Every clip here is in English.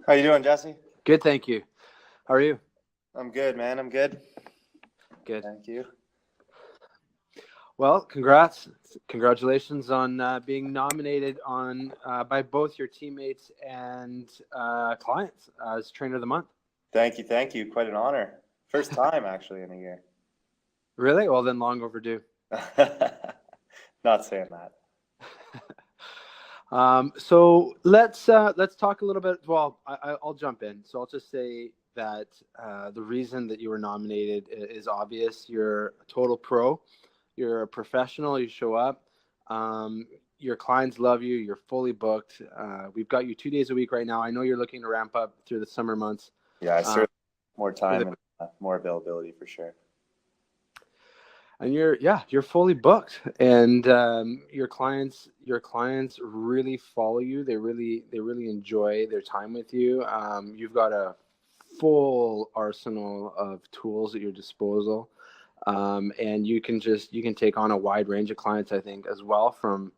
How you doing, Jesse? Good, thank you. How are you? I'm good, man. I'm good. Good. Thank you. Well, congratulations on being nominated on by both your teammates and clients as Trainer of the Month. Thank you. Thank you. Quite an honor. First time, actually, in a year. Really? Well, then long overdue. Not saying that. So let's talk a little bit. Well, I'll jump in. So I'll just say that the reason that you were nominated is obvious. You're a total pro. You're a professional. You show up. Your clients love you. You're fully booked. We've got you 2 days a week right now. I know you're looking to ramp up through the summer months. Yeah, I certainly more time and more availability for sure. And you're fully booked, and your clients really follow you. They really enjoy their time with you. You've got a full arsenal of tools at your disposal, and you can take on a wide range of clients, I think, as well, from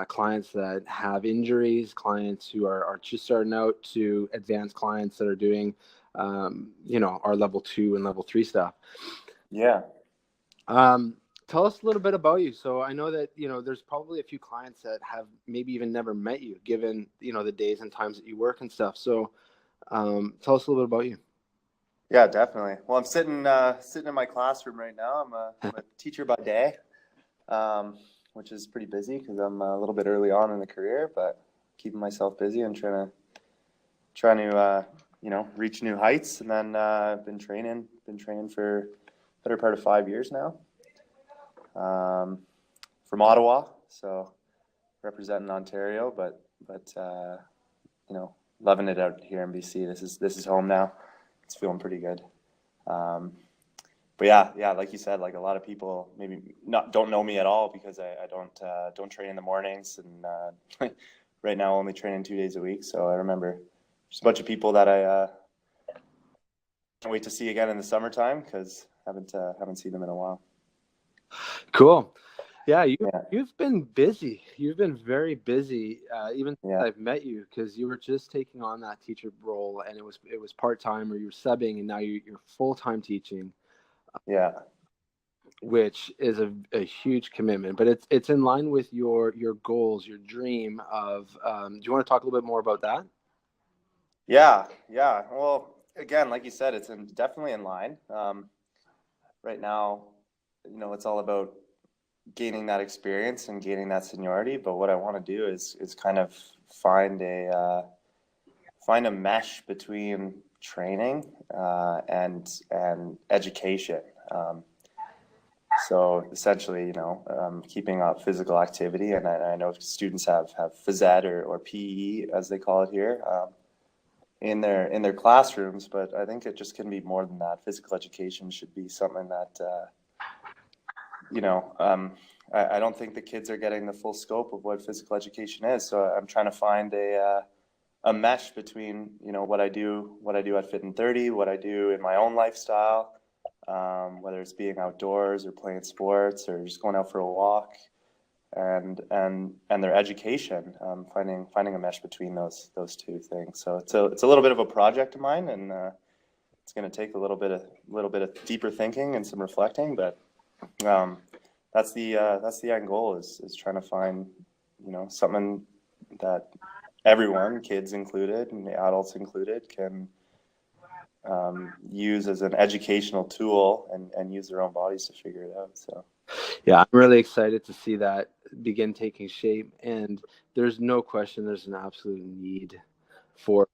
clients that have injuries, clients who are just starting out, to advanced clients that are doing our level 2 and level 3 stuff. Yeah. Tell us a little bit about you. So I know that, there's probably a few clients that have maybe even never met you, given, the days and times that you work and stuff. So, tell us a little bit about you. Yeah, definitely. Well, I'm sitting in my classroom right now. I'm a teacher by day, which is pretty busy because I'm a little bit early on in the career, but keeping myself busy and trying to reach new heights. And then I've been training for better part of 5 years now, from Ottawa, so representing Ontario, but loving it out here in BC. This is home now. It's feeling pretty good. But yeah, like you said, like a lot of people maybe don't know me at all because I don't train in the mornings, and right now only training 2 days a week. So I remember just a bunch of people that I can't wait to see again in the summertime because haven't seen them in a while. Cool. Yeah, you've been busy. You've been very busy, even since I've met you, because you were just taking on that teacher role, and it was part-time, or you were subbing, and now you're full-time teaching. Yeah. Which is a huge commitment, but it's in line with your goals, your dream of. Do you want to talk a little bit more about that? Yeah. Well, again, like you said, it's definitely in line. Right now, it's all about gaining that experience and gaining that seniority. But what I want to do is kind of find a mesh between training and education. So essentially, keeping up physical activity, and I know students have phys ed or PE as they call it here, in their classrooms, but I think it just can be more than that. Physical education should be something that I don't think the kids are getting the full scope of what physical education is. So I'm trying to find a mesh between what I do at Fit in 30, what I do in my own lifestyle, whether it's being outdoors or playing sports or just going out for a walk, and their education, finding a mesh between those two things. So it's a little bit of a project of mine, and it's going to take a little bit of deeper thinking and some reflecting, but that's the end goal, is trying to find something that everyone, kids included and the adults included, can use as an educational tool and use their own bodies to figure it out. So yeah, I'm really excited to see that begin taking shape, and there's no question there's an absolute need for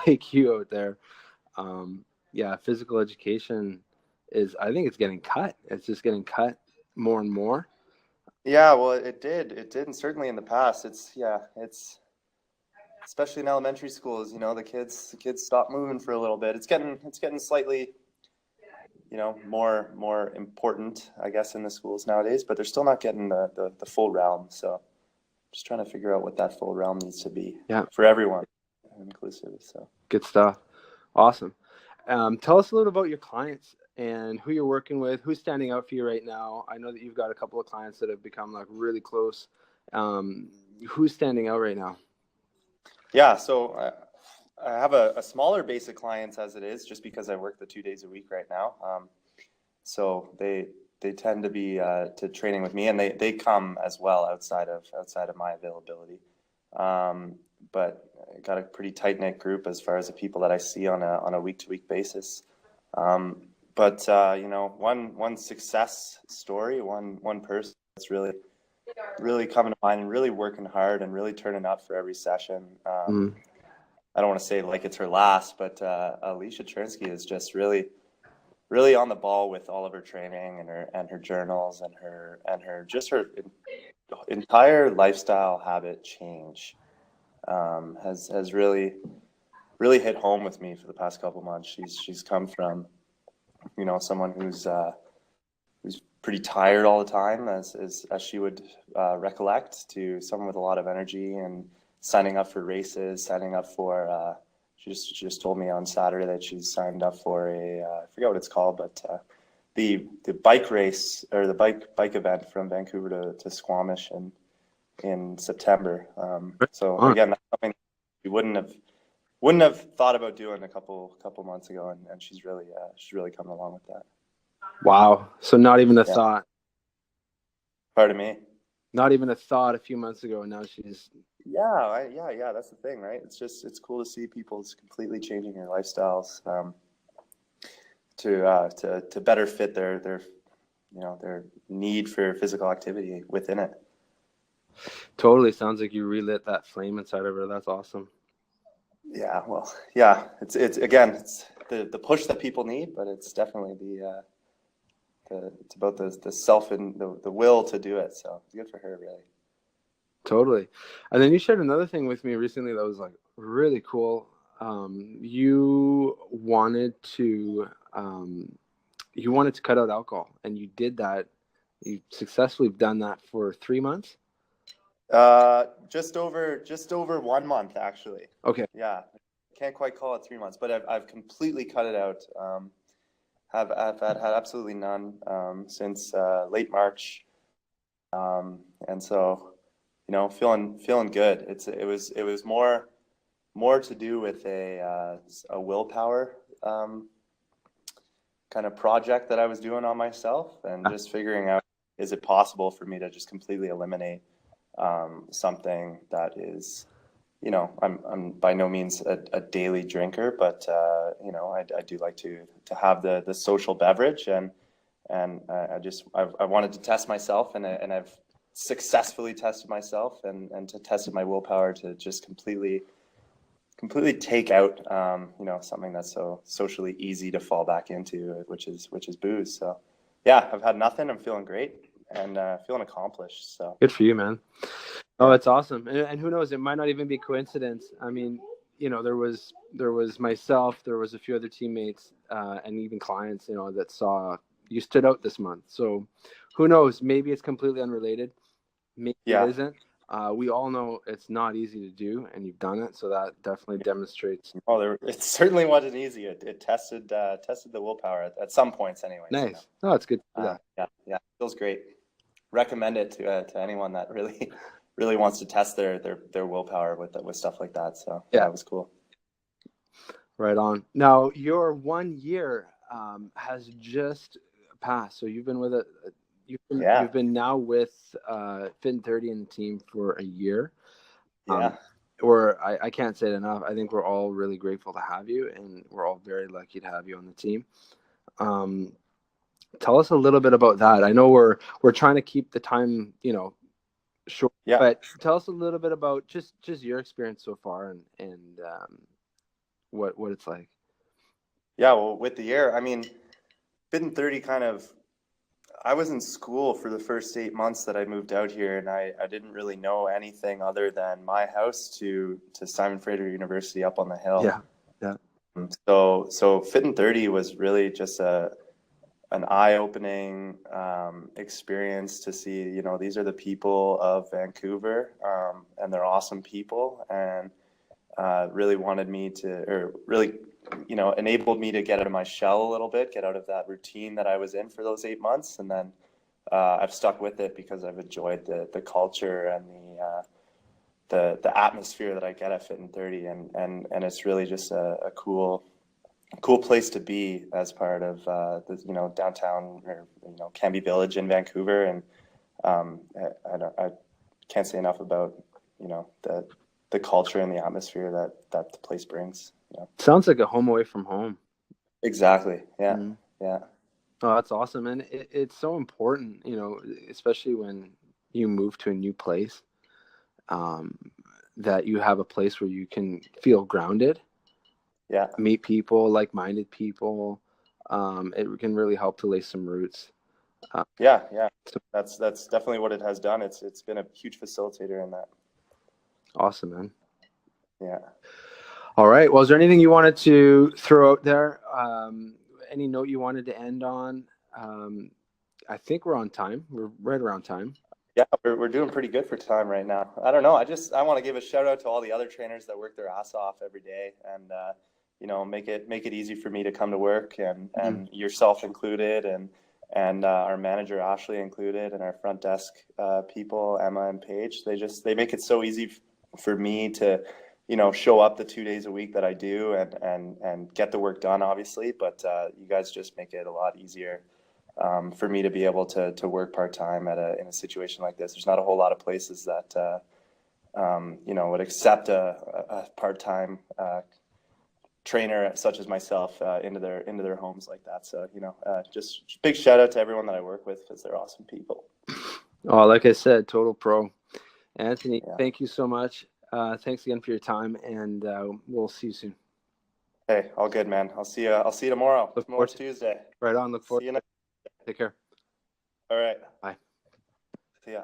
like you out there. Physical education I think it's getting cut. It's just getting cut more and more. Yeah, well, it did, and certainly in the past. It's especially in elementary schools, the kids stop moving for a little bit. It's getting slightly, more important, I guess, in the schools nowadays, but they're still not getting the full realm. So just trying to figure out what that full realm needs to be for everyone, inclusive. So good stuff. Awesome. Tell us a little about your clients and who you're working with, who's standing out for you right now. I know that you've got a couple of clients that have become like really close. Who's standing out right now? Yeah, so I have a smaller base of clients as it is, just because I work the 2 days a week right now. So they tend to be to training with me, and they come as well outside of my availability. But I got a pretty tight knit group as far as the people that I see on a week to week basis. But you know, one success story, one person that's really coming to mind and really working hard and really turning up for every session. I don't want to say like it's her last, but Alicia Chernsky is just really on the ball with all of her training and her journals and her entire lifestyle habit change has really hit home with me for the past couple months. She's come from, you know, someone who's pretty tired all the time, as she would recollect, to someone with a lot of energy and signing up for races, signing up for. She just told me on Saturday that she's signed up for I forget what it's called, but the bike race, or the bike event from Vancouver to Squamish in September. So again, that's something we wouldn't have thought about doing a couple months ago, and she's really coming along with that. Wow. So not even a thought. Pardon me? Not even a thought a few months ago, and now she's. Yeah. That's the thing, right? It's cool to see people completely changing their lifestyles to better fit their need for physical activity within it. Totally. Sounds like you relit that flame inside of her. That's awesome. Yeah. Well, yeah. It's the push that people need, but it's definitely it's about the self and the will to do it. So it's good for her, really. Totally. And then you shared another thing with me recently that was like really cool. You wanted to cut out alcohol, and you did that. You successfully done that for 3 months. Just over 1 month, actually. Okay. Yeah, can't quite call it 3 months, but I've completely cut it out. I've had absolutely none since late March, and so, you know, feeling good. It was more to do with a willpower kind of project that I was doing on myself, and just figuring out, is it possible for me to just completely eliminate something that is, you know, I'm by no means a daily drinker, but you know, I do like to have the social beverage, and I wanted to test myself, and I've successfully tested myself, and to tested my willpower to just completely take out you know, something that's so socially easy to fall back into, which is booze. So yeah, I've had nothing. I'm feeling great and feeling accomplished. So good for you, man. Oh, that's awesome. And who knows, it might not even be coincidence. I mean, you know, there was myself, there was a few other teammates, and even clients, you know, that saw you stood out this month. So who knows, maybe it's completely unrelated. Maybe it isn't. We all know it's not easy to do, and you've done it. So that definitely demonstrates. Oh, it certainly wasn't easy. It tested the willpower at some points anyways. Nice. You know? No, it's good to do that. Yeah. Feels great. Recommend it to anyone that really wants to test their willpower with stuff like that. So yeah, it was cool. Right on. Now your 1 year has just passed. So you've been with it. You've been now with Fit and 30 and the team for a year. Yeah. I can't say it enough. I think we're all really grateful to have you, and we're all very lucky to have you on the team. Tell us a little bit about that. I know we're trying to keep the time, you know, short. Yeah. But tell us a little bit about just your experience so far, and what it's like. Yeah. Well, with the year, I mean, Fit and 30 I was in school for the first 8 months that I moved out here, and I didn't really know anything other than my house to Simon Fraser University up on the hill. Yeah. So Fit and 30 was really just an eye-opening experience to see, you know, these are the people of Vancouver, and they're awesome people, and really wanted me to, or really, you know, enabled me to get out of my shell a little bit, get out of that routine that I was in for those 8 months. And then I've stuck with it because I've enjoyed the culture and the atmosphere that I get at Fit and 30, and it's really just a cool place to be as part of the, you know, downtown, or, you know, Canby Village in Vancouver. And I can't say enough about, you know, the culture and the atmosphere that the place brings. You know? Sounds like a home away from home. Exactly. Yeah. Mm-hmm. Yeah. Oh, that's awesome. And it's so important, you know, especially when you move to a new place, that you have a place where you can feel grounded, Yeah. meet people, like-minded people. It can really help to lay some roots. Yeah. That's definitely what it has done. It's been a huge facilitator in that. Awesome, man. Yeah. All right. Well, is there anything you wanted to throw out there? Any note you wanted to end on? I think we're on time. We're right around time. Yeah, we're doing pretty good for time right now. I don't know. I want to give a shout out to all the other trainers that work their ass off every day, and you know, make it easy for me to come to work, and yourself included, and our manager Ashley included, and our front desk people, Emma and Paige. They make it so easy for me to, you know, show up the 2 days a week that I do, and get the work done, obviously. But you guys just make it a lot easier for me to be able to work part-time in a situation like this. There's not a whole lot of places that you know, would accept a part-time trainer such as myself into their homes like that. So, you know, just big shout out to everyone that I work with, because they're awesome people. Oh, like I said, total pro. Anthony, Yeah. thank you so much. Thanks again for your time, and we'll see you soon. Hey, all good, man. I'll see you tomorrow. Tomorrow's Tuesday. Right on. Look forward. See you next. Take care. All right. Bye. See ya.